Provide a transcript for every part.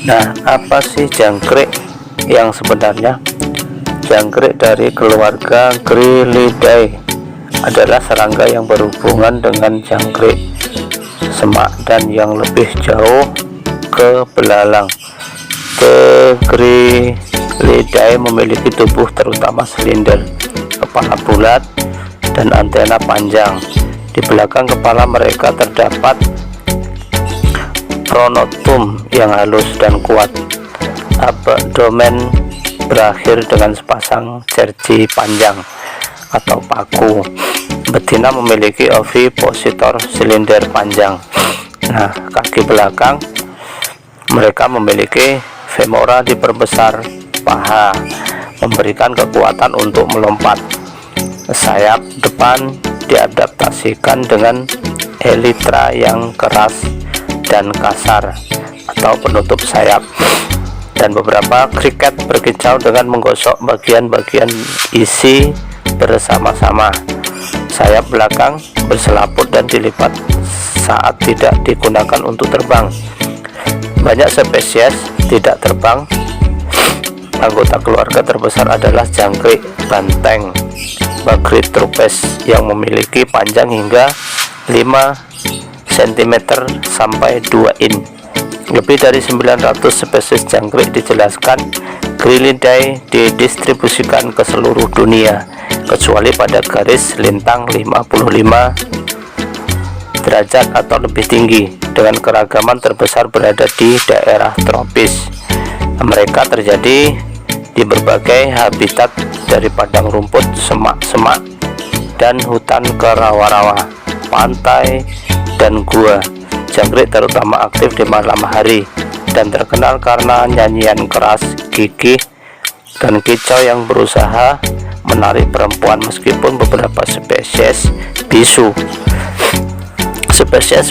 Nah, apa sih jangkrik yang sebenarnya? Jangkrik dari keluarga Grylidae adalah serangga yang berhubungan dengan jangkrik semak dan yang lebih jauh ke belalang. Grylidae memiliki tubuh terutama silinder, kepala bulat, dan antena panjang. Di belakang kepala mereka terdapat pronotum yang halus dan kuat. Abdomen berakhir dengan sepasang jersey panjang atau paku. Betina memiliki ovipositor silinder panjang. Nah, kaki belakang mereka memiliki femora diperbesar paha, memberikan kekuatan untuk melompat. Sayap depan diadaptasikan dengan elytra yang keras dan kasar atau penutup sayap, dan beberapa kriket berkicau dengan menggosok bagian-bagian isi bersama-sama. Sayap belakang berselaput dan dilipat saat tidak digunakan untuk terbang. Banyak spesies tidak terbang. Anggota keluarga terbesar adalah jangkrik banteng Bagritrupes yang memiliki panjang hingga 5 cm sampai 2 in. Lebih dari 900 spesies jangkrik dijelaskan Grylidae didistribusikan ke seluruh dunia, kecuali pada garis lintang 55 derajat atau lebih tinggi, dengan keragaman terbesar berada di daerah tropis. Mereka terjadi di berbagai habitat, dari padang rumput, semak-semak, dan hutan ke rawa-rawa, pantai, dan gua. Jangkrik terutama aktif di malam hari dan terkenal karena nyanyian keras, gigih, dan kicau yang berusaha menarik perempuan. Meskipun beberapa spesies bisu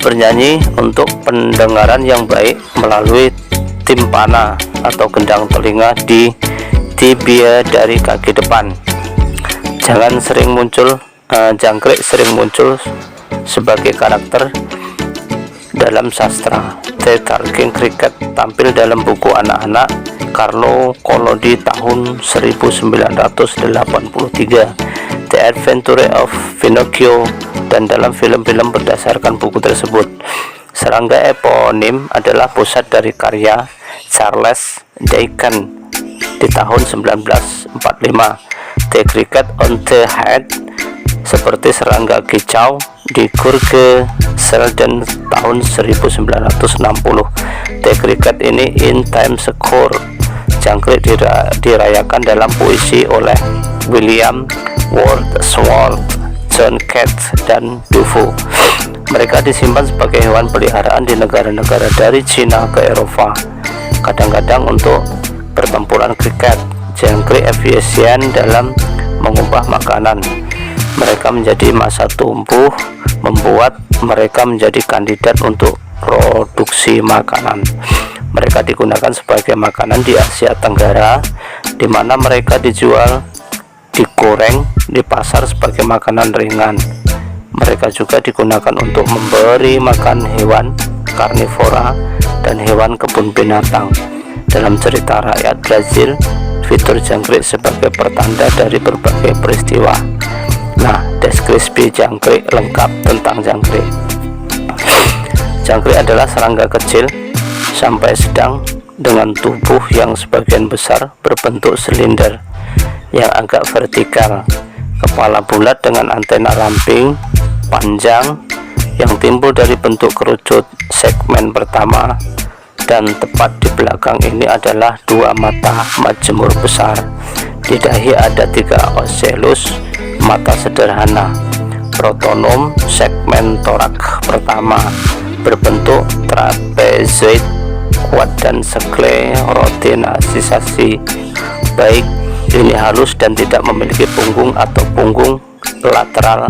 bernyanyi untuk pendengaran yang baik melalui timpana atau gendang telinga di tibia dari kaki depan. Jangkrik sering muncul sebagai karakter dalam sastra. The Talking Cricket tampil dalam buku anak-anak Carlo Collodi tahun 1983, The Adventure of Pinocchio, dan dalam film-film berdasarkan buku tersebut. Serangga eponim adalah pusat dari karya Charles Dickens di tahun 1945. The Cricket on the Head, seperti serangga kicau di Gurge Selden tahun 1960. The Cricket ini in Times Square. Jangkrik dirayakan dalam puisi oleh William Wordsworth, John Keats, dan Defoe. Mereka disimpan sebagai hewan peliharaan di negara-negara dari Cina ke Eropa, kadang-kadang untuk pertempuran kriket. Jangkrik efisien dalam mengubah makanan mereka menjadi massa tumbuh, membuat mereka menjadi kandidat untuk produksi makanan. Mereka digunakan sebagai makanan di Asia Tenggara, di mana mereka dijual, digoreng di pasar sebagai makanan ringan. Mereka juga digunakan untuk memberi makan hewan karnivora dan hewan kebun binatang. Dalam cerita rakyat Brazil, fitur jangkrik sebagai pertanda dari berbagai peristiwa. Nah, deskripsi jangkrik lengkap tentang jangkrik. Jangkrik adalah serangga kecil sampai sedang dengan tubuh yang sebagian besar berbentuk silinder yang agak vertikal, kepala bulat dengan antena ramping panjang yang timbul dari bentuk kerucut segmen pertama, dan tepat di belakang ini adalah dua mata majemur besar. Di dahi ada 3 ocellus, mata sederhana. Pronotum segmen torak pertama berbentuk trapezoid kuat dan sklerotinasisasi baik, ini halus dan tidak memiliki punggung atau punggung lateral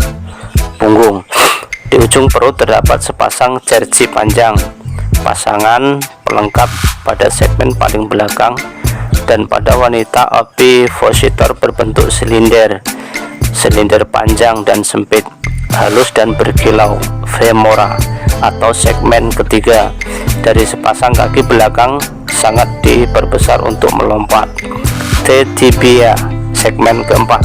punggung. Di ujung perut terdapat sepasang jersey panjang, pasangan pelengkap pada segmen paling belakang, dan pada wanita ovipositor berbentuk silinder panjang dan sempit, halus dan berkilau, femora atau segmen ketiga. Dari sepasang kaki belakang sangat diperbesar untuk melompat. T. Tibia, segmen keempat.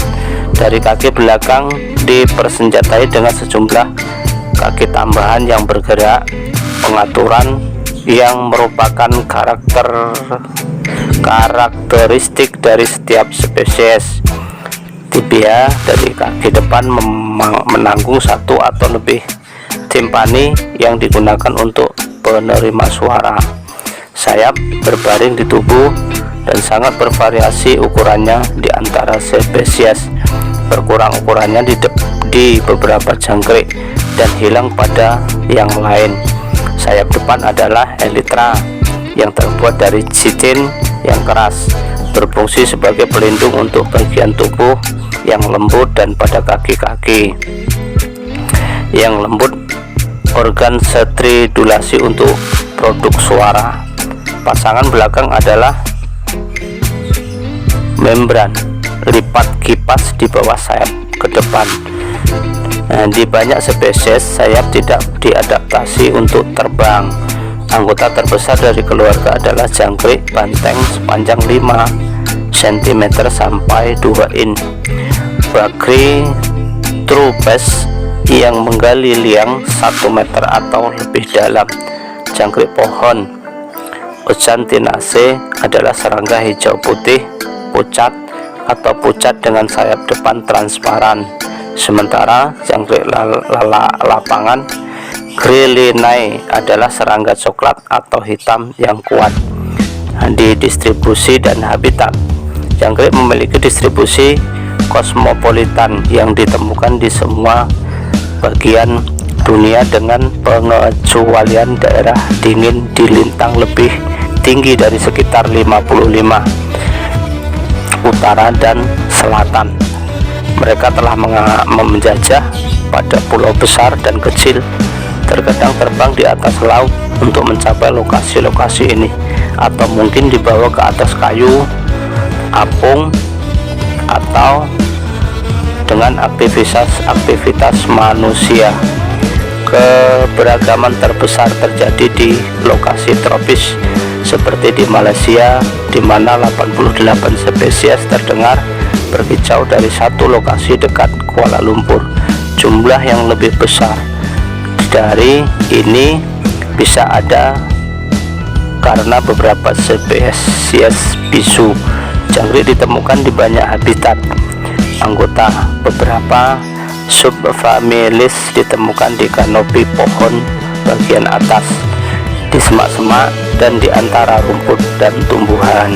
Dari kaki belakang dipersenjatai dengan sejumlah kaki tambahan yang bergerak, pengaturan yang merupakan karakteristik dari setiap spesies. Tibia dari kaki depan menanggung satu atau lebih timpani yang digunakan untuk penerima suara. Sayap berbaring di tubuh dan sangat bervariasi ukurannya di antara spesies. Berkurang ukurannya di beberapa jangkrik dan hilang pada yang lain. Sayap depan adalah elytra yang terbuat dari chitin yang keras, berfungsi sebagai pelindung untuk bagian tubuh yang lembut dan pada kaki-kaki yang lembut organ stridulasi untuk produk suara. Pasangan belakang adalah membran lipat kipas di bawah sayap ke depan. Di banyak spesies sayap tidak diadaptasi untuk terbang. Anggota terbesar dari keluarga adalah jangkrik banteng sepanjang 5 cm sampai 2 in. Bagri trupes yang menggali liang 1 meter atau lebih dalam. Jangkrik pohon Ochantinaceae adalah serangga hijau putih pucat atau pucat dengan sayap depan transparan. Sementara jangkrik lapangan Grillinae adalah serangga coklat atau hitam yang kuat. Di distribusi dan habitat, jangkrik memiliki distribusi kosmopolitan yang ditemukan di semua bagian dunia dengan pengecualian daerah dingin di lintang lebih tinggi dari sekitar 55 utara dan selatan. Mereka telah menjajah pada pulau besar dan kecil, terkadang terbang di atas laut untuk mencapai lokasi-lokasi ini, atau mungkin dibawa ke atas kayu, apung, atau dengan aktivitas manusia. Keberagaman terbesar terjadi di lokasi tropis seperti di Malaysia, di mana 88 spesies terdengar berkicau dari satu lokasi dekat Kuala Lumpur. Jumlah yang lebih besar dari ini bisa ada karena beberapa spesies bisu jangkrik ditemukan di banyak habitat anggota. Beberapa subfamilies ditemukan di kanopi pohon bagian atas, di semak-semak, dan di antara rumput dan tumbuhan.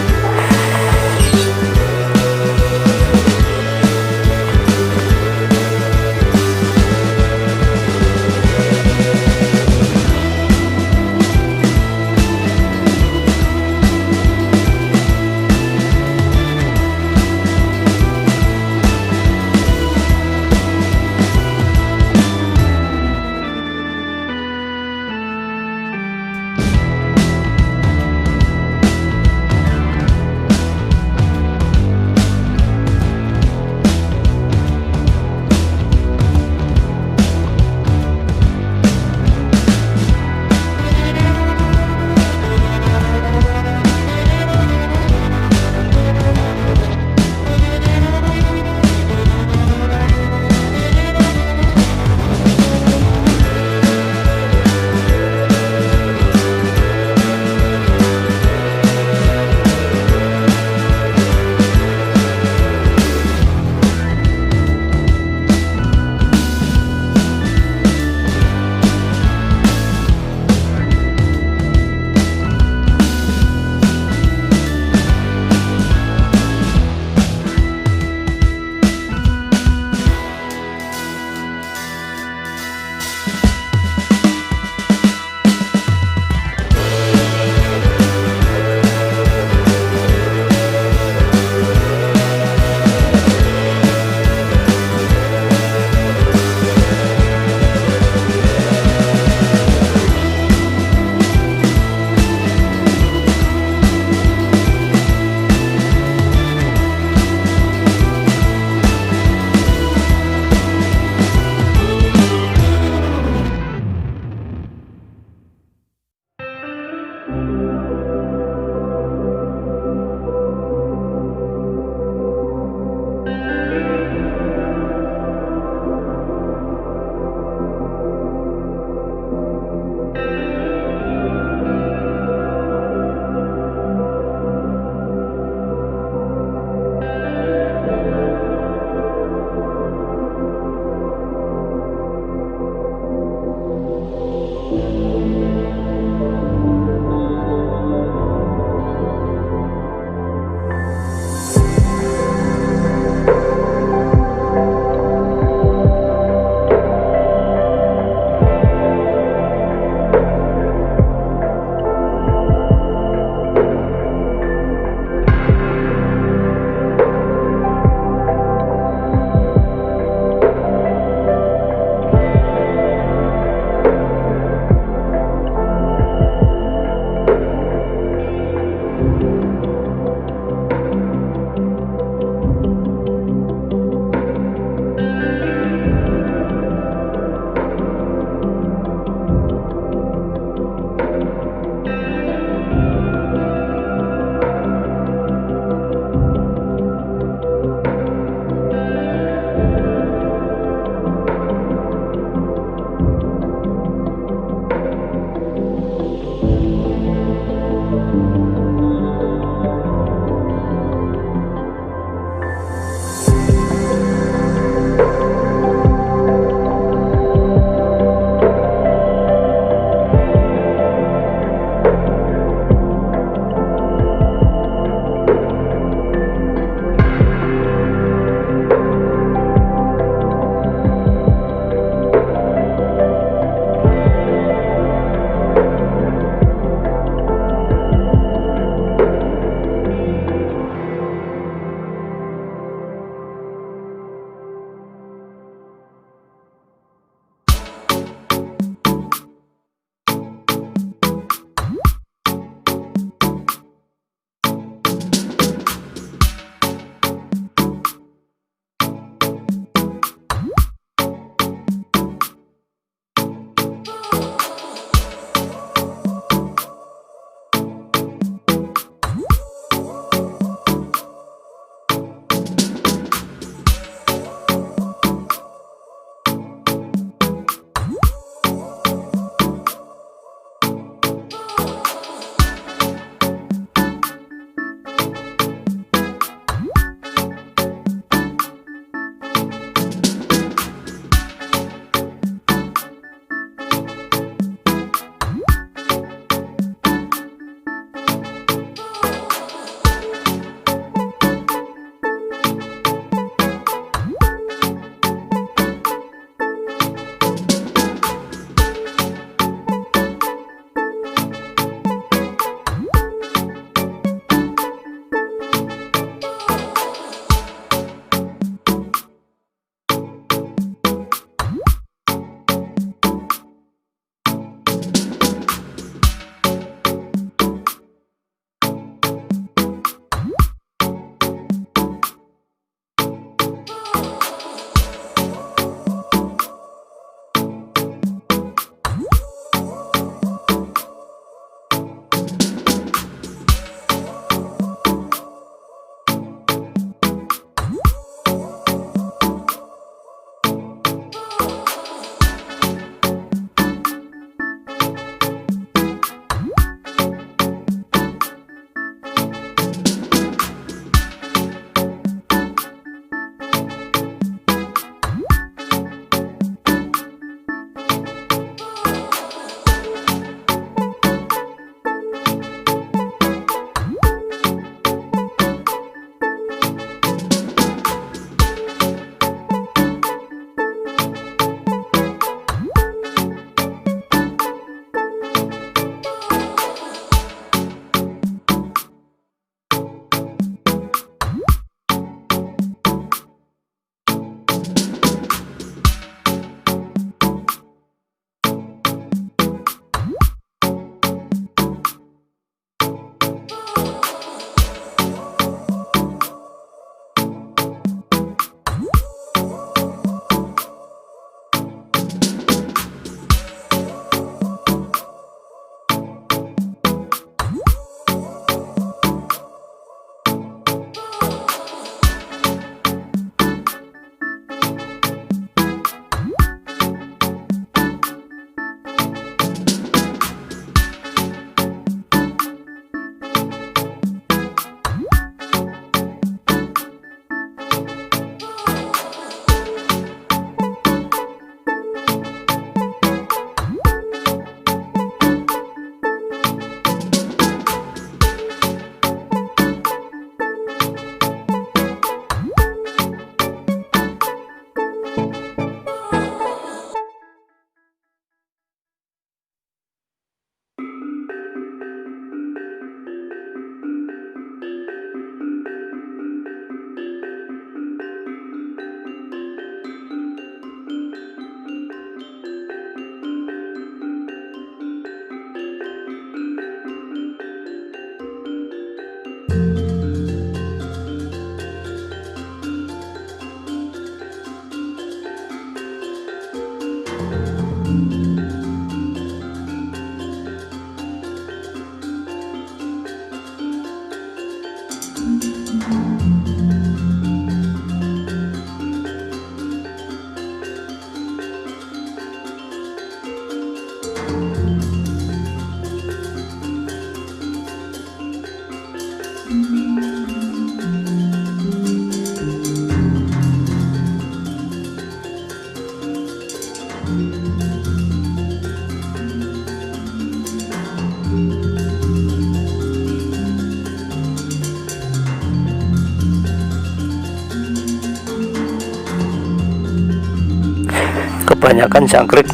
Kebanyakan jangkrik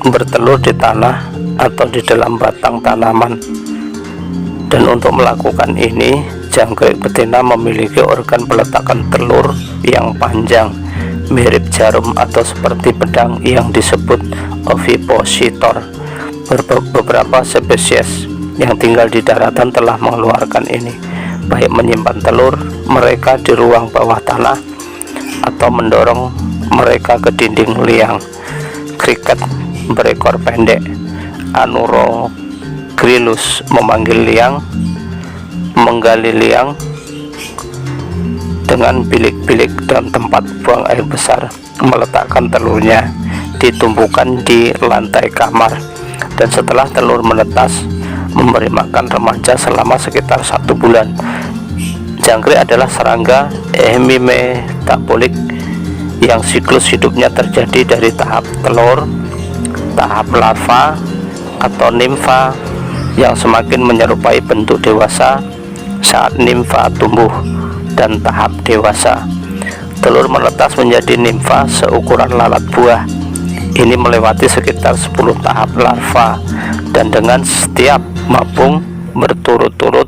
bertelur di tanah atau di dalam batang tanaman, dan untuk melakukan ini jangkrik betina memiliki organ peletakan telur yang panjang mirip jarum atau seperti pedang yang disebut ovipositor. Beberapa spesies yang tinggal di daratan telah mengeluarkan ini, baik menyimpan telur mereka di ruang bawah tanah atau mendorong mereka ke dinding liang. Kriket berekor pendek Anurogrillus memanggil liang, menggali liang dengan bilik-bilik dan tempat buang air besar, meletakkan telurnya ditumpukan di lantai kamar, dan setelah telur menetas memberi makan remaja selama sekitar 1 bulan. Jangkrik adalah serangga hemimetabolik yang siklus hidupnya terjadi dari tahap telur, tahap larva atau nimfa yang semakin menyerupai bentuk dewasa saat nimfa tumbuh, dan tahap dewasa. Telur menetas menjadi nimfa seukuran lalat buah. Ini melewati sekitar 10 tahap larva, dan dengan setiap mabung berturut-turut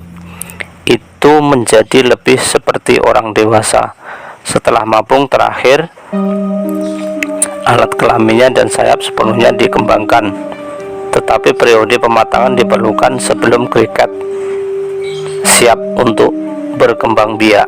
itu menjadi lebih seperti orang dewasa. Setelah mabung terakhir, alat kelaminnya dan sayap sepenuhnya dikembangkan, tetapi periode pematangan diperlukan sebelum kriket siap untuk berkembang biak.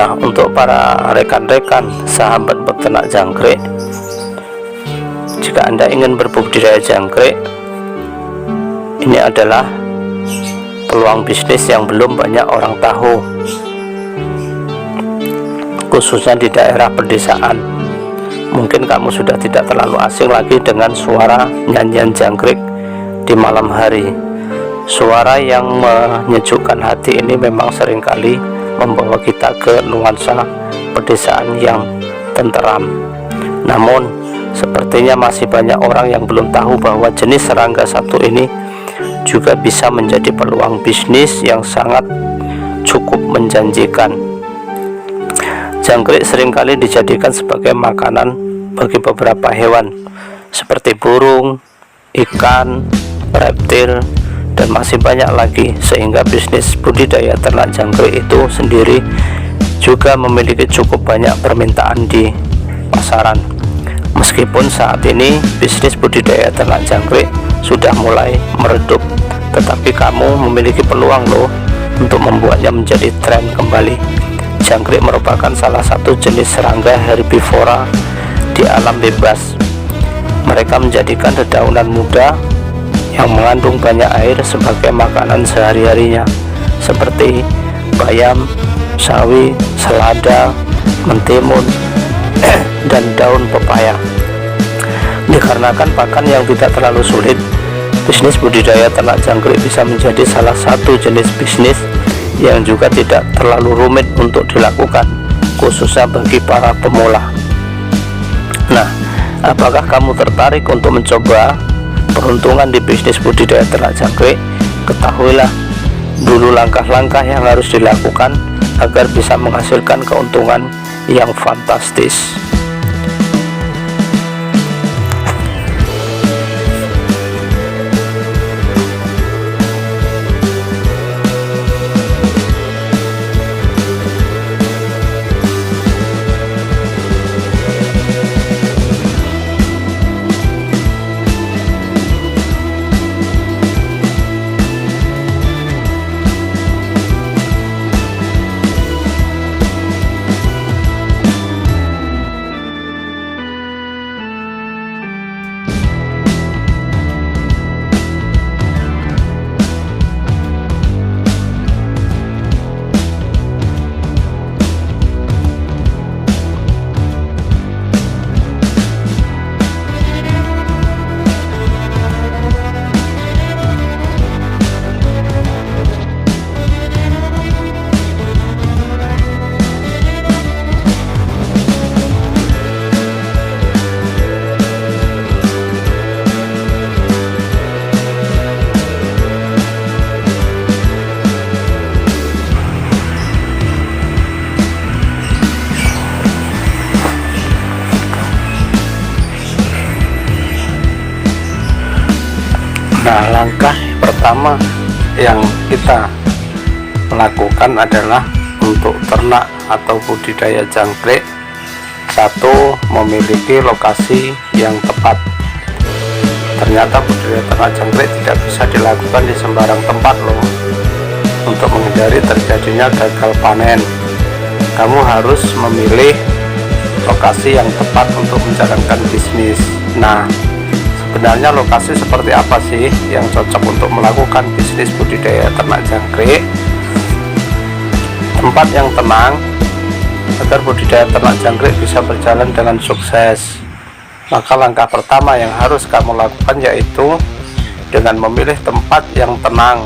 Nah, untuk para rekan-rekan sahabat peternak jangkrik, jika Anda ingin berbudidaya jangkrik, ini adalah peluang bisnis yang belum banyak orang tahu, khususnya di daerah pedesaan. Mungkin kamu sudah tidak terlalu asing lagi dengan suara nyanyian jangkrik di malam hari. Suara yang menyejukkan hati ini memang seringkali membawa kita ke nuansa pedesaan yang tenteram. Namun sepertinya masih banyak orang yang belum tahu bahwa jenis serangga satu ini juga bisa menjadi peluang bisnis yang sangat cukup menjanjikan. Jangkrik seringkali dijadikan sebagai makanan bagi beberapa hewan seperti burung, ikan, reptil, dan masih banyak lagi, sehingga bisnis budidaya ternak jangkrik itu sendiri juga memiliki cukup banyak permintaan di pasaran. Meskipun saat ini bisnis budidaya ternak jangkrik sudah mulai meredup, tetapi kamu memiliki peluang loh untuk membuatnya menjadi tren kembali. Jangkrik merupakan salah satu jenis serangga herbivora di alam bebas. Mereka menjadikan dedaunan muda yang mengandung banyak air sebagai makanan sehari-harinya, seperti bayam, sawi, selada, mentimun, dan daun pepaya. Dikarenakan pakan yang tidak terlalu sulit, bisnis budidaya ternak jangkrik bisa menjadi salah satu jenis bisnis yang juga tidak terlalu rumit untuk dilakukan, khususnya bagi para pemula. Nah, apakah kamu tertarik untuk mencoba peruntungan di bisnis budidaya ternak jangkrik? Ketahuilah dulu langkah-langkah yang harus dilakukan agar bisa menghasilkan keuntungan yang fantastis. Nah, langkah pertama yang kita lakukan adalah untuk ternak atau budidaya jangkrik. Satu, memiliki lokasi yang tepat. Ternyata budidaya ternak jangkrik tidak bisa dilakukan di sembarang tempat loh. Untuk menghindari terjadinya gagal panen, kamu harus memilih lokasi yang tepat untuk menjalankan bisnis. Nah, sebenarnya lokasi seperti apa sih yang cocok untuk melakukan bisnis budidaya ternak jangkrik? Tempat yang tenang agar budidaya ternak jangkrik bisa berjalan dengan sukses. Maka langkah pertama yang harus kamu lakukan yaitu dengan memilih tempat yang tenang,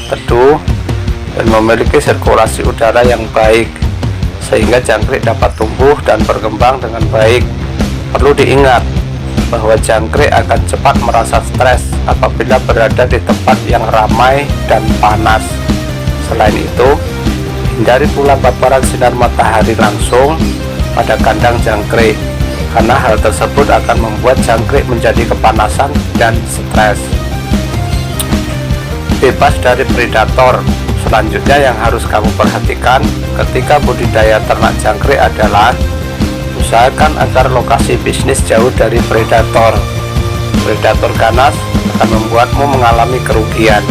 teduh, dan memiliki sirkulasi udara yang baik, sehingga jangkrik dapat tumbuh dan berkembang dengan baik. Perlu diingat bahwa jangkrik akan cepat merasa stres apabila berada di tempat yang ramai dan panas. Selain itu, hindari pula paparan sinar matahari langsung pada kandang jangkrik, karena hal tersebut akan membuat jangkrik menjadi kepanasan dan stres. Bebas dari predator. Selanjutnya yang harus kamu perhatikan ketika budidaya ternak jangkrik adalah usahakan agar lokasi bisnis jauh dari predator. Predator ganas akan membuatmu mengalami kerugian,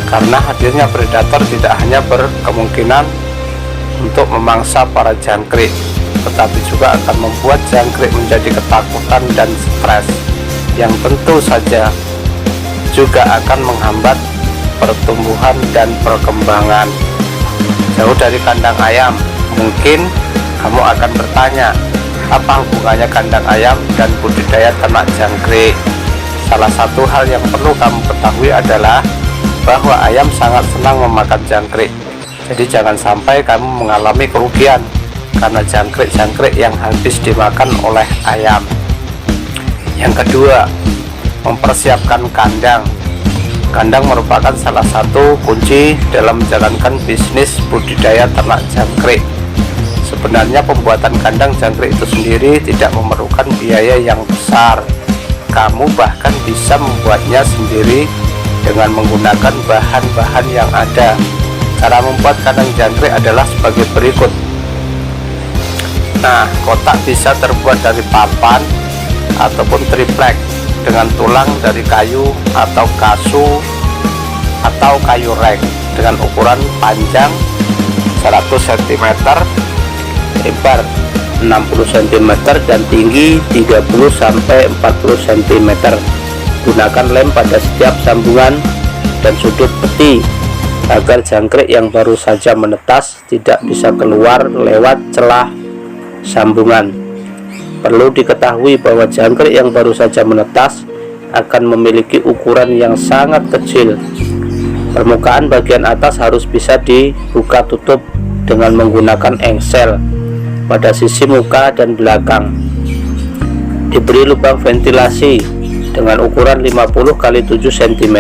karena hadirnya predator tidak hanya berkemungkinan untuk memangsa para jangkrik, tetapi juga akan membuat jangkrik menjadi ketakutan dan stres, yang tentu saja juga akan menghambat pertumbuhan dan perkembangan. Jauh dari kandang ayam. Mungkin kamu akan bertanya, apa hubungannya kandang ayam dan budidaya ternak jangkrik? Salah satu hal yang perlu kamu ketahui adalah bahwa ayam sangat senang memakan jangkrik. Jadi jangan sampai kamu mengalami kerugian karena jangkrik-jangkrik yang habis dimakan oleh ayam. Yang kedua, mempersiapkan kandang. Kandang merupakan salah satu kunci dalam menjalankan bisnis budidaya ternak jangkrik. Sebenarnya pembuatan kandang jangkrik itu sendiri tidak memerlukan biaya yang besar. Kamu bahkan bisa membuatnya sendiri dengan menggunakan bahan-bahan yang ada. Cara membuat kandang jangkrik adalah sebagai berikut. Nah, kotak bisa terbuat dari papan ataupun triplek dengan tulang dari kayu atau kasu atau kayu rek dengan ukuran panjang 100 cm, lebar 60 cm, dan tinggi 30-40 cm. Gunakan lem pada setiap sambungan dan sudut peti agar jangkrik yang baru saja menetas tidak bisa keluar lewat celah sambungan. Perlu diketahui bahwa jangkrik yang baru saja menetas akan memiliki ukuran yang sangat kecil. Permukaan bagian atas harus bisa dibuka tutup dengan menggunakan engsel pada sisi muka dan belakang. Diberi lubang ventilasi dengan ukuran 50 x 7 cm.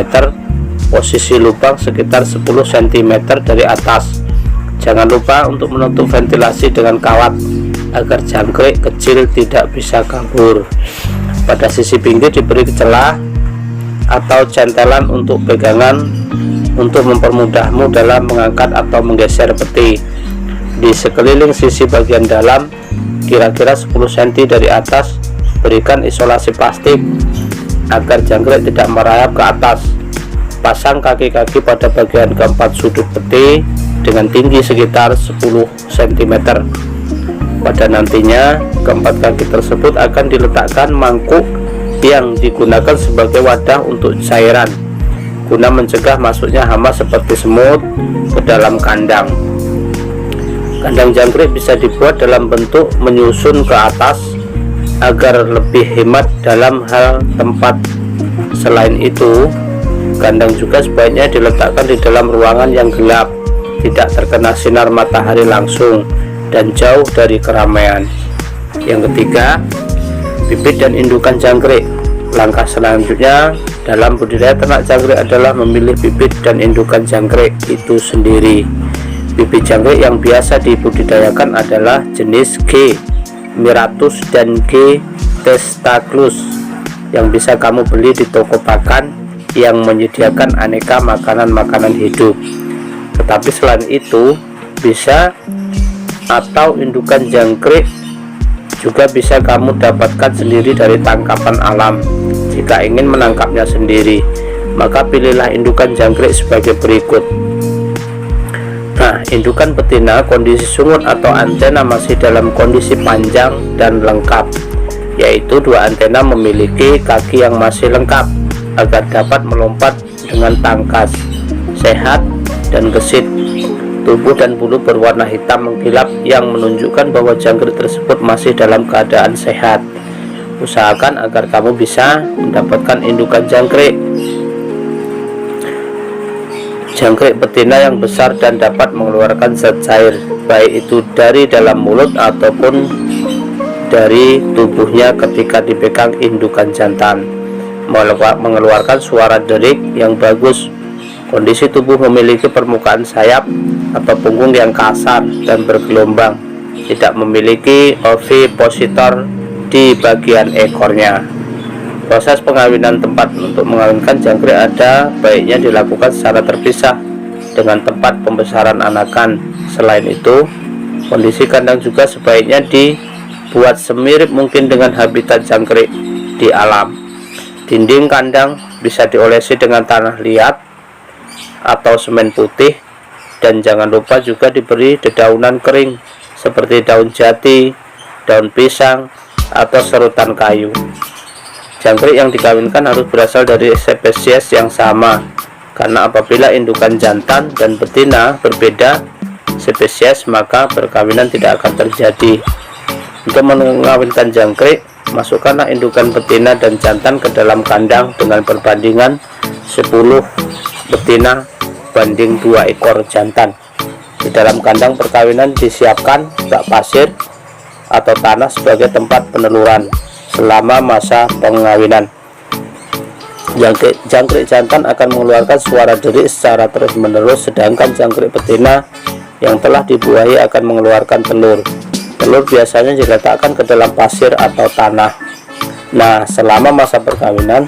Posisi lubang sekitar 10 cm dari atas. Jangan lupa untuk menutup ventilasi dengan kawat agar jangkrik kecil tidak bisa kabur. Pada sisi pinggir diberi celah atau centelan untuk pegangan untuk mempermudahmu dalam mengangkat atau menggeser peti. Di sekeliling sisi bagian dalam kira-kira 10 cm dari atas berikan isolasi plastik agar jangkrik tidak merayap ke atas. Pasang kaki-kaki pada bagian keempat sudut peti dengan tinggi sekitar 10 cm. Pada nantinya keempat kaki tersebut akan diletakkan mangkuk yang digunakan sebagai wadah untuk cairan guna mencegah masuknya hama seperti semut ke dalam kandang. Kandang jangkrik bisa dibuat dalam bentuk menyusun ke atas agar lebih hemat dalam hal tempat. Selain itu, kandang juga sebaiknya diletakkan di dalam ruangan yang gelap, tidak terkena sinar matahari langsung, dan jauh dari keramaian. Yang ketiga, bibit dan indukan jangkrik. Langkah selanjutnya dalam budidaya ternak jangkrik adalah memilih bibit dan indukan jangkrik itu sendiri. Bibit jangkrik yang biasa dibudidayakan adalah jenis G. Miratus dan G. Testaculus yang bisa kamu beli di toko pakan yang menyediakan aneka makanan-makanan hidup. Tetapi selain itu, bisa atau indukan jangkrik juga bisa kamu dapatkan sendiri dari tangkapan alam. Jika ingin menangkapnya sendiri, maka pilihlah indukan jangkrik sebagai berikut. Nah, indukan betina kondisi sungut atau antena masih dalam kondisi panjang dan lengkap, yaitu dua antena memiliki kaki yang masih lengkap agar dapat melompat dengan tangkas, sehat dan gesit. Tubuh dan bulu berwarna hitam mengkilap yang menunjukkan bahwa jangkrik tersebut masih dalam keadaan sehat. Usahakan agar kamu bisa mendapatkan indukan jangkrik betina yang besar dan dapat mengeluarkan zat cair, baik itu dari dalam mulut ataupun dari tubuhnya ketika dipegang indukan jantan, mengeluarkan suara derik yang bagus. Kondisi tubuh memiliki permukaan sayap atau punggung yang kasar dan bergelombang, tidak memiliki ovipositor di bagian ekornya. Proses pengawinan tempat untuk mengawinkan jangkrik ada baiknya dilakukan secara terpisah dengan tempat pembesaran anakan. Selain itu, kondisi kandang juga sebaiknya dibuat semirip mungkin dengan habitat jangkrik di alam. Dinding kandang bisa diolesi dengan tanah liat atau semen putih, dan jangan lupa juga diberi dedaunan kering seperti daun jati, daun pisang, atau serutan kayu. Jangkrik yang dikawinkan harus berasal dari spesies yang sama, karena apabila indukan jantan dan betina berbeda spesies maka perkawinan tidak akan terjadi. Untuk mengawinkan jangkrik, masukkanlah indukan betina dan jantan ke dalam kandang dengan perbandingan 10 betina banding 2 ekor jantan. Di dalam kandang perkawinan disiapkan bak pasir atau tanah sebagai tempat peneluran selama masa pengawinan. Jangkrik jantan akan mengeluarkan suara derik secara terus-menerus, sedangkan jangkrik betina yang telah dibuahi akan mengeluarkan telur. Telur biasanya diletakkan ke dalam pasir atau tanah. Nah, selama masa perkawinan,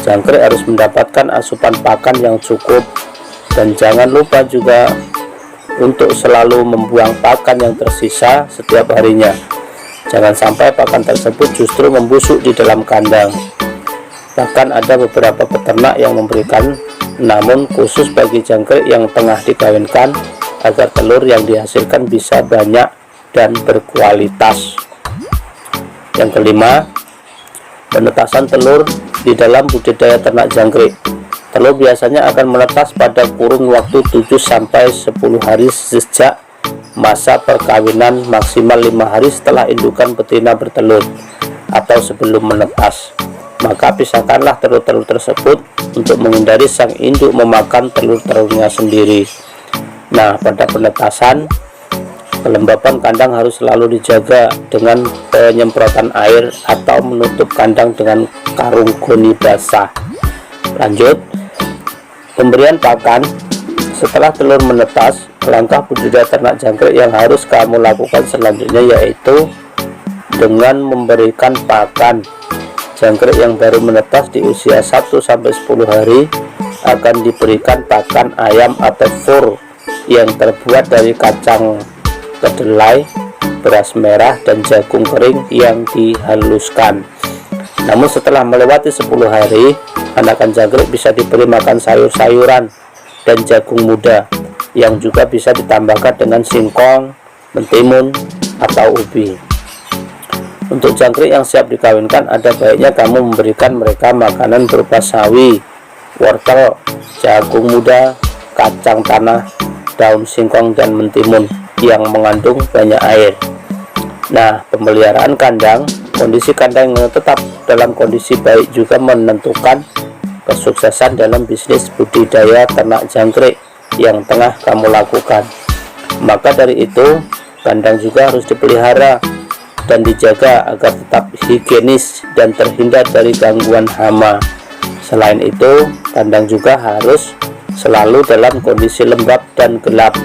jangkrik harus mendapatkan asupan pakan yang cukup, dan jangan lupa juga untuk selalu membuang pakan yang tersisa setiap harinya. Jangan sampai pakan tersebut justru membusuk di dalam kandang. Bahkan ada beberapa peternak yang memberikan namun khusus bagi jangkrik yang tengah dikawinkan agar telur yang dihasilkan bisa banyak dan berkualitas. Yang kelima, penetasan telur di dalam budidaya ternak jangkrik. Telur biasanya akan menetas pada kurun waktu 7-10 hari sejak masa perkawinan, maksimal 5 hari setelah indukan betina bertelur atau sebelum menetas. maka pisahkanlah telur-telur tersebut untuk menghindari sang induk memakan telur-telurnya sendiri. Nah, pada penetasan, kelembapan kandang harus selalu dijaga dengan penyemprotan air atau menutup kandang dengan karung goni basah. Lanjut, pemberian pakan. Setelah telur menetas, langkah budidaya ternak jangkrik yang harus kamu lakukan selanjutnya yaitu dengan memberikan pakan. Jangkrik yang baru menetas di usia 1-10 hari akan diberikan pakan ayam atau fur yang terbuat dari kacang kedelai, beras merah, dan jagung kering yang dihaluskan. Namun setelah melewati 10 hari, anakan jangkrik bisa diberi makan sayur-sayuran dan jagung muda yang juga bisa ditambahkan dengan singkong, mentimun, atau ubi. Untuk jangkrik yang siap dikawinkan, ada baiknya kamu memberikan mereka makanan berupa sawi, wortel, jagung muda, kacang tanah, daun singkong, dan mentimun yang mengandung banyak air. Nah, pemeliharaan kandang. Kondisi kandang yang tetap dalam kondisi baik juga menentukan kesuksesan dalam bisnis budidaya ternak jangkrik yang tengah kamu lakukan. Maka dari itu, kandang juga harus dipelihara dan dijaga agar tetap higienis dan terhindar dari gangguan hama. Selain itu, kandang juga harus selalu dalam kondisi lembab dan gelap.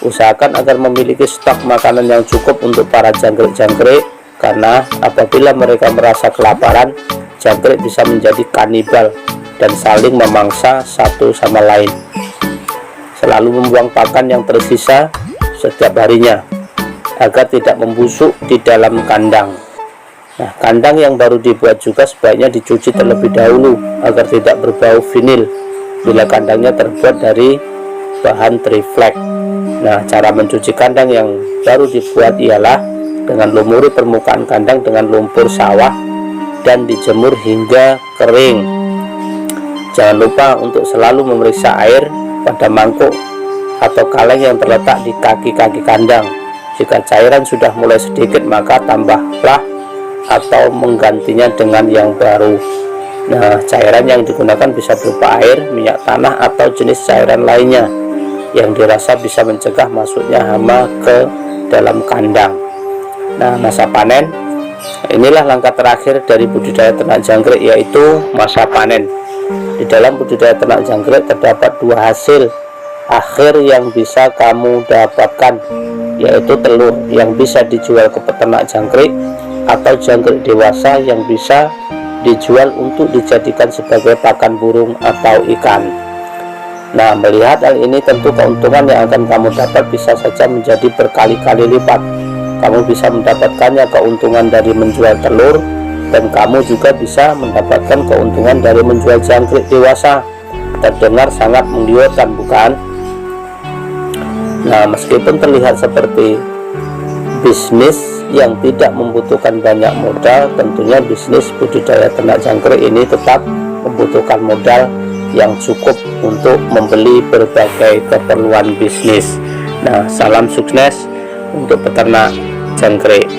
Usahakan agar memiliki stok makanan yang cukup untuk para jangkrik-jangkrik, karena apabila mereka merasa kelaparan, jangkrik bisa menjadi kanibal dan saling memangsa satu sama lain. Selalu membuang pakan yang tersisa setiap harinya agar tidak membusuk di dalam kandang. Nah, kandang yang baru dibuat juga sebaiknya dicuci terlebih dahulu agar tidak berbau vinil bila kandangnya terbuat dari bahan triplek. Nah, cara mencuci kandang yang baru dibuat ialah dengan lumuri permukaan kandang dengan lumpur sawah dan dijemur hingga kering. Jangan lupa untuk selalu memeriksa air pada mangkuk atau kaleng yang terletak di kaki-kaki kandang. Jika cairan sudah mulai sedikit, maka tambahlah atau menggantinya dengan yang baru. Nah, cairan yang digunakan bisa berupa air, minyak tanah, atau jenis cairan lainnya yang dirasa bisa mencegah masuknya hama ke dalam kandang. Nah, masa panen. Inilah langkah terakhir dari budidaya ternak jangkrik, yaitu masa panen. Di dalam budidaya ternak jangkrik terdapat dua hasil akhir yang bisa kamu dapatkan, yaitu telur yang bisa dijual ke peternak jangkrik atau jangkrik dewasa yang bisa dijual untuk dijadikan sebagai pakan burung atau ikan. Nah, melihat hal ini, tentu keuntungan yang akan kamu dapat bisa saja menjadi berkali-kali lipat. Kamu bisa mendapatkannya keuntungan dari menjual telur, dan kamu juga bisa mendapatkan keuntungan dari menjual jangkrik dewasa. Terdengar sangat menggiurkan, bukan? Nah, meskipun terlihat seperti bisnis yang tidak membutuhkan banyak modal, tentunya bisnis budidaya ternak jangkrik ini tetap membutuhkan modal yang cukup untuk membeli berbagai keperluan bisnis. Nah, salam sukses untuk peternak jangkrik.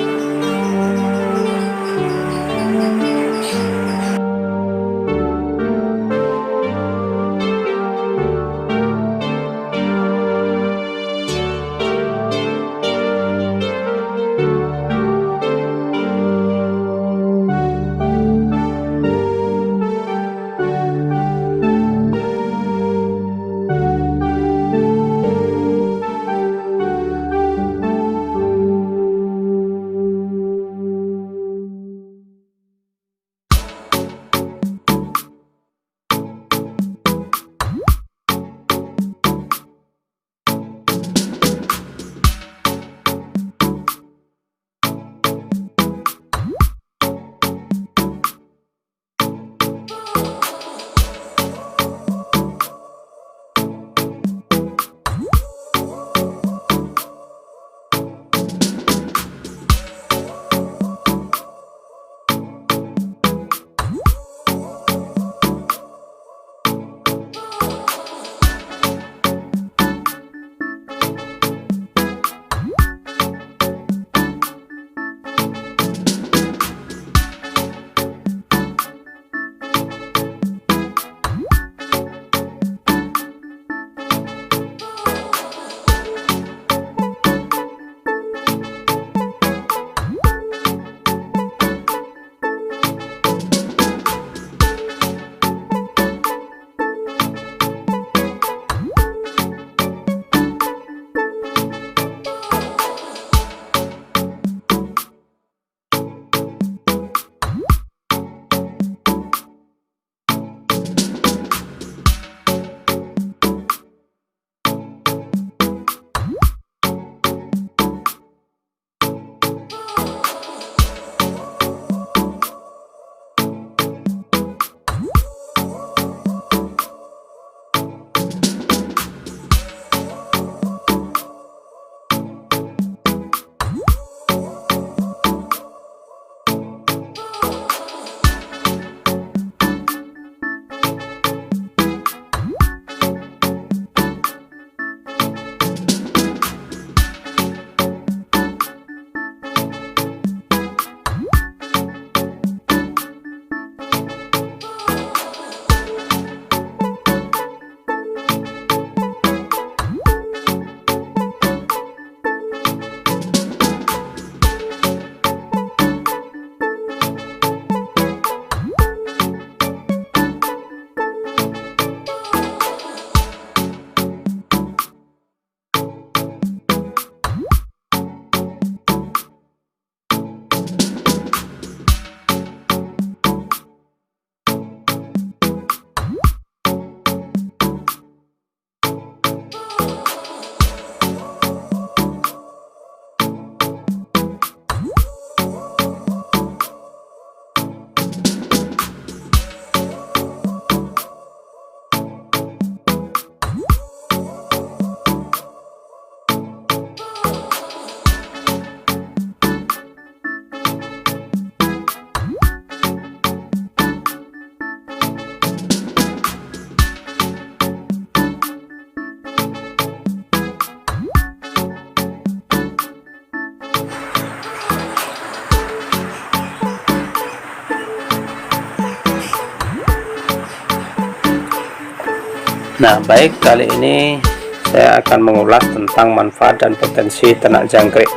Nah, baik, kali ini saya akan mengulas tentang manfaat dan potensi ternak jangkrik.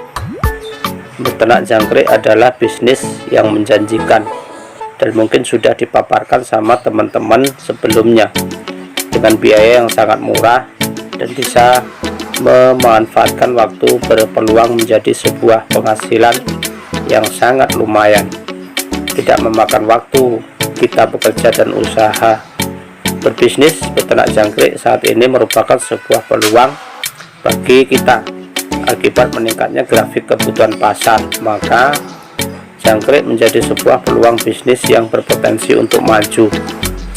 Beternak jangkrik adalah bisnis yang menjanjikan dan mungkin sudah dipaparkan sama teman-teman sebelumnya, dengan biaya yang sangat murah dan bisa memanfaatkan waktu berpeluang menjadi sebuah penghasilan yang sangat lumayan. Tidak memakan waktu kita bekerja dan usaha. Berbisnis beternak jangkrik saat ini merupakan sebuah peluang bagi kita akibat meningkatnya grafik kebutuhan pasar. Maka jangkrik menjadi sebuah peluang bisnis yang berpotensi untuk maju.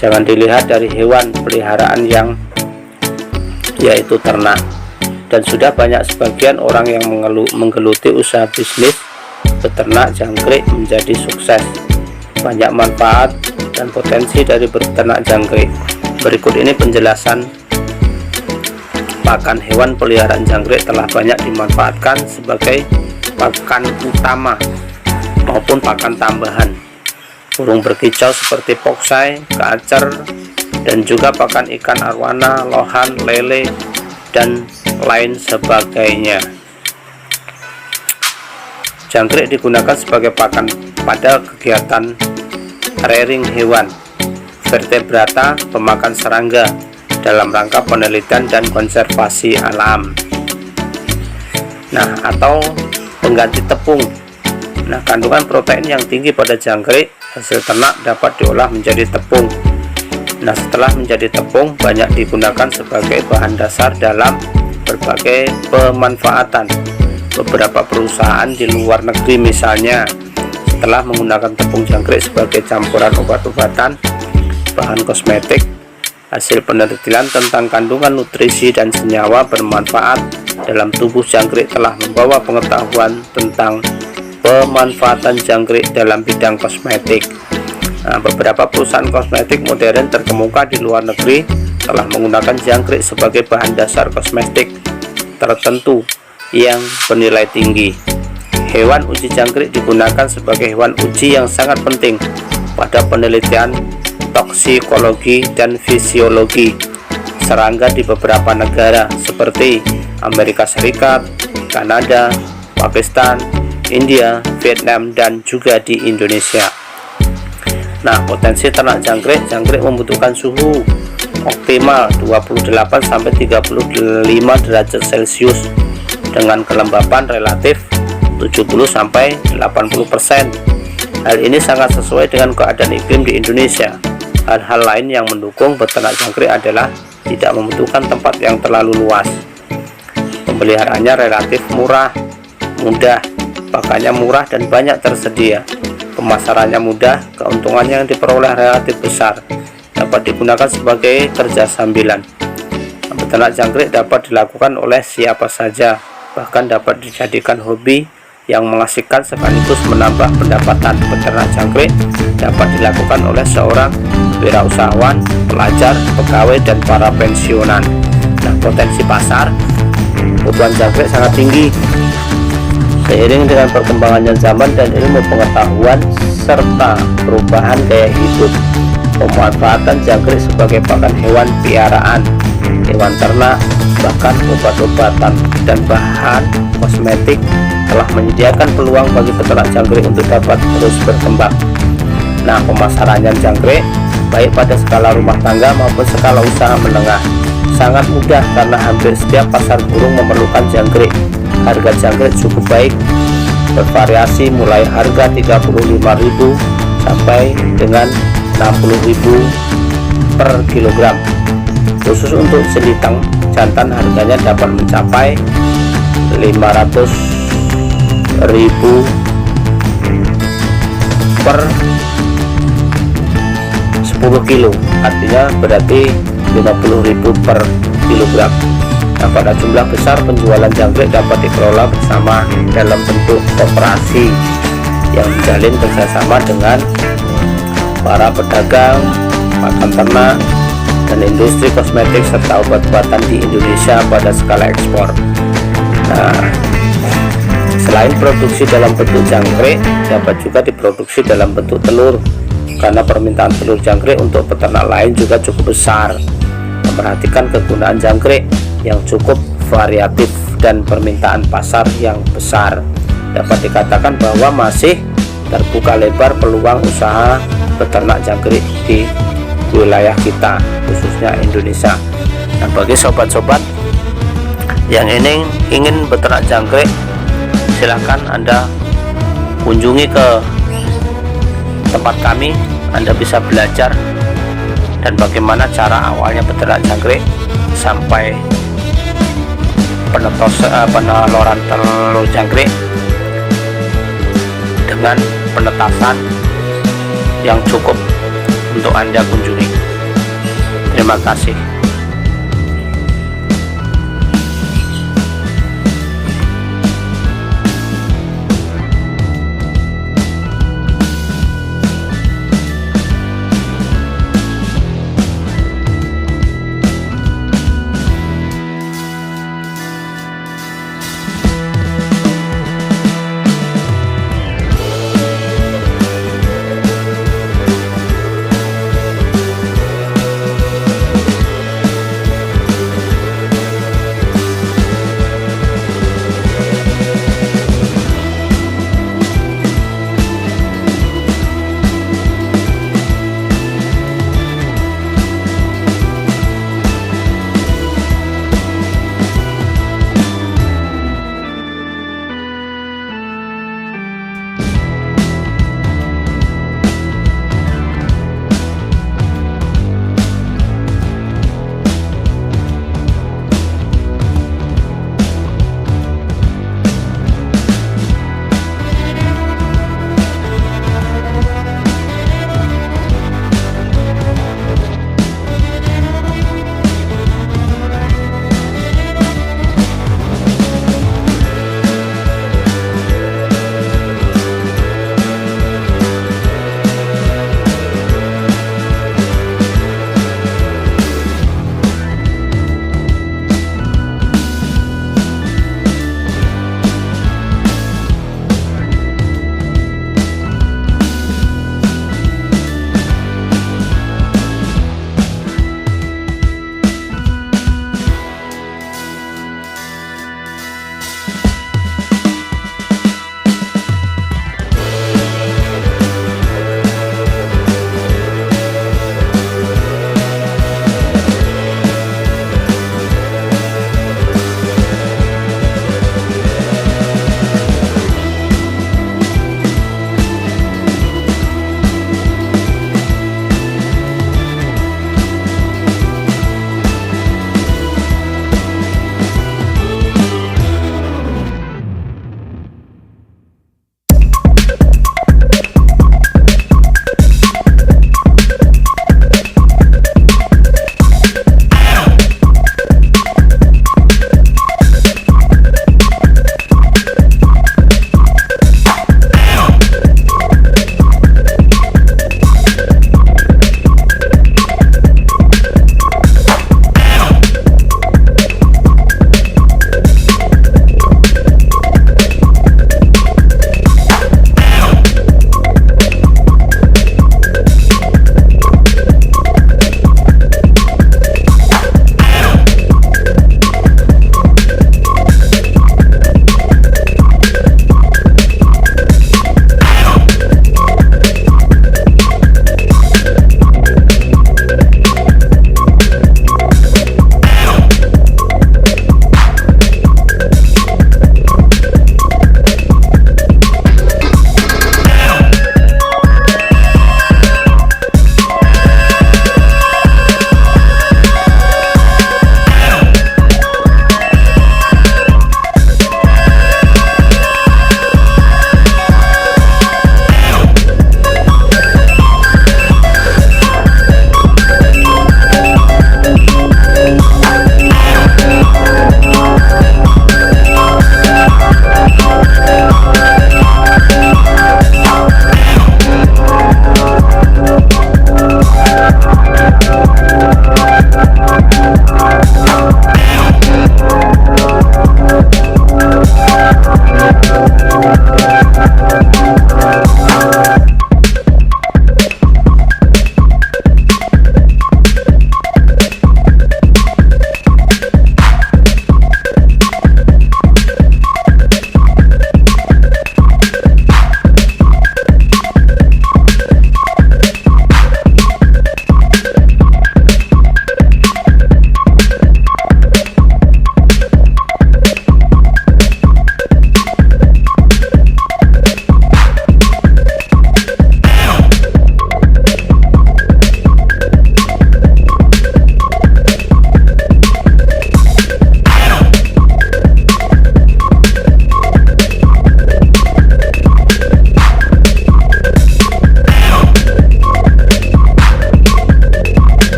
Jangan dilihat dari hewan peliharaan yang yaitu ternak, dan sudah banyak sebagian orang yang menggeluti usaha bisnis beternak jangkrik menjadi sukses. Banyak manfaat dan potensi dari beternak jangkrik. Berikut ini penjelasan. Pakan hewan peliharaan jangkrik telah banyak dimanfaatkan sebagai pakan utama maupun pakan tambahan. Burung berkicau seperti poksai, kacer, dan juga pakan ikan arwana, lohan, lele, dan lain sebagainya. Jangkrik digunakan sebagai pakan pada kegiatan rearing hewan, vertebrata, pemakan serangga dalam rangka penelitian dan konservasi alam. Nah, atau pengganti tepung. Nah, kandungan protein yang tinggi pada jangkrik hasil ternak dapat diolah menjadi tepung. Nah, setelah menjadi tepung banyak digunakan sebagai bahan dasar dalam berbagai pemanfaatan. Beberapa perusahaan di luar negeri misalnya setelah menggunakan tepung jangkrik sebagai campuran obat-obatan, bahan kosmetik, hasil penelitian tentang kandungan nutrisi dan senyawa bermanfaat dalam tubuh jangkrik telah membawa pengetahuan tentang pemanfaatan jangkrik dalam bidang kosmetik. Nah, beberapa perusahaan kosmetik modern terkemuka di luar negeri telah menggunakan jangkrik sebagai bahan dasar kosmetik tertentu yang bernilai tinggi. Hewan uji jangkrik digunakan sebagai hewan uji yang sangat penting pada penelitian toksikologi dan fisiologi serangga di beberapa negara seperti Amerika Serikat, Kanada, Pakistan, India, Vietnam, dan juga di Indonesia. Nah, potensi ternak jangkrik membutuhkan suhu optimal 28-35 derajat Celcius dengan kelembapan relatif 70-80%. Hal ini sangat sesuai dengan keadaan iklim di Indonesia. Hal-hal lain yang mendukung beternak jangkrik adalah tidak membutuhkan tempat yang terlalu luas. Pemeliharaannya relatif murah, mudah, pakannya murah dan banyak tersedia. Pemasarannya mudah, keuntungannya yang diperoleh relatif besar. Dapat digunakan sebagai kerja sambilan. Beternak jangkrik dapat dilakukan oleh siapa saja, bahkan dapat dijadikan hobi yang mengasihkan sekaligus menambah pendapatan. Beternak jangkrik dapat dilakukan oleh seorang wirausahawan, pelajar, pegawai, dan para pensiunan. Nah, potensi pasar kebutuhan jangkrik sangat tinggi. Seiring dengan perkembangannya zaman dan ilmu pengetahuan serta perubahan gaya hidup, pemanfaatan jangkrik sebagai pakan hewan piaraan, hewan ternak, bahkan obat-obatan dan bahan kosmetik telah menyediakan peluang bagi peternak jangkrik untuk dapat terus berkembang. Nah, pemasarannya jangkrik baik pada skala rumah tangga maupun skala usaha menengah sangat mudah karena hampir setiap pasar burung memerlukan jangkrik. Harga jangkrik cukup baik, bervariasi mulai harga 35.000 sampai dengan 60.000 per kilogram. Khusus untuk jelitang jantan harganya dapat mencapai 500.000 per 10 kilo, artinya berarti 50.000 per kilogram. Nah, pada jumlah besar penjualan jangkrik dapat dikelola bersama dalam bentuk koperasi yang menjalin kerjasama dengan para pedagang, pakan ternak, dan industri kosmetik serta obat-obatan di Indonesia pada skala ekspor. Nah, selain produksi dalam bentuk jangkrik, dapat juga diproduksi dalam bentuk telur karena permintaan telur jangkrik untuk peternak lain juga cukup besar. Perhatikan kegunaan jangkrik yang cukup variatif dan permintaan pasar yang besar. Dapat dikatakan bahwa masih terbuka lebar peluang usaha beternak jangkrik di wilayah kita, khususnya Indonesia. Nah, bagi sobat-sobat yang ingin beternak jangkrik, silahkan Anda kunjungi ke tempat kami. Anda bisa belajar dan bagaimana cara awalnya beternak jangkrik sampai peneloran telur jangkrik dengan penetasan yang cukup untuk Anda kunjungi. Terima kasih.